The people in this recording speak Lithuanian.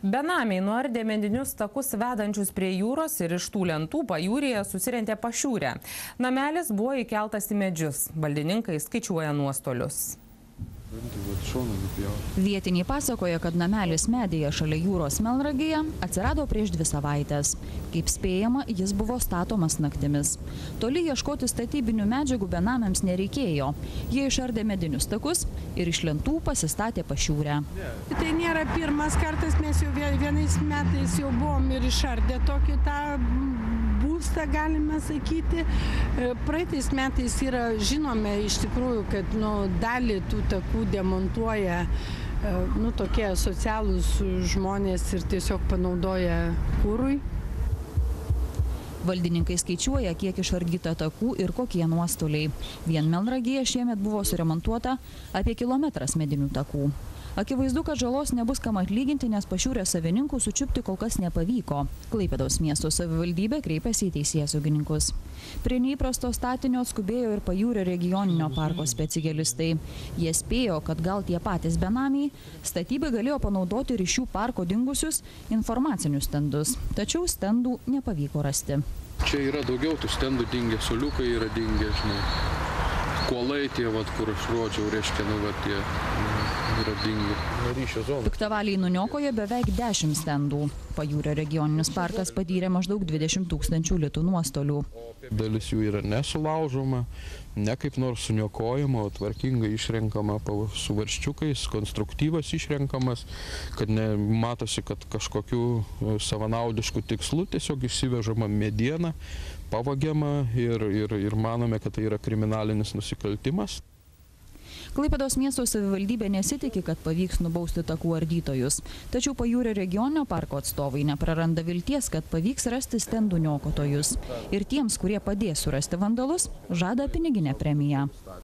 Benamiai nuardė medinius takus vedančius prie jūros ir iš tų lentų pajūryje susirentė pašiūrę. Namelis buvo įkeltas į medžius. Valdininkai skaičiuoja nuostolius. Vietiniai pasakoja, kad namelis medyje šalia jūros Melnragėje atsirado prieš 2 savaitės. Kaip spėjama, jis buvo statomas naktimis. Toli ieškoti statybinių medžiagų benamiams nereikėjo. Jie išardė medinius takus ir iš lentų pasistatė pašiūrę. Tai nėra pirmas kartas, mes jau vienais metais jau buvom ir išardę tokį tą būstą, galime sakyti. Praeitais metais yra žinome iš tikrųjų, kad dalį tų takų demontuoja tokie socialūs žmonės ir tiesiog panaudoja kurui. Valdininkai skaičiuoja, kiek išardyta takų ir kokie nuostoliai. Vien Melnragėje šiemet buvo suremontuota apie kilometras medinių takų. Akivaizdu, kad žalos nebus kam atlyginti, nes pašiūrės savininkų sučiupti kol kas nepavyko. Klaipėdos miesto savivaldybė kreipėsi į teisėsaugininkus. Prie neįprasto statinio skubėjo ir Pajūrio regioninio parko specialistai. Jie spėjo, kad gal tie patys benamiai statybai galėjo panaudoti ir iš šių parko dingusius informacinius stendus. Tačiau stendų nepavyko rasti. Čia yra daugiau tų stendų dingę, suoliukai yra dingę, kuolai tie, kur aš rodžiau, reiškia, tie yra dingi. Piktavaliai nuniokojo beveik 10 stendų. Pajūrio regioninis parkas patyrė maždaug 20 000 litų nuostolių. Dalis jų yra nesulaužoma, ne kaip nors suniokojama, o tvarkingai išrenkama su varščiukais, konstruktyvas išrenkamas, kad matosi, kad kažkokių savanaudiškų tikslų tiesiog išsivežama mediena, pavagiama ir manome, kad tai yra kriminalinis nusikaltimas. Klaipėdos miesto savivaldybė nesitikė, kad pavyks nubausti takų ardytojus. Tačiau Pajūrio regioninio parko atstovai nepraranda vilties, kad pavyks rasti stendų niokotojus. Ir tiems, kurie padės surasti vandalus, žada piniginę premiją.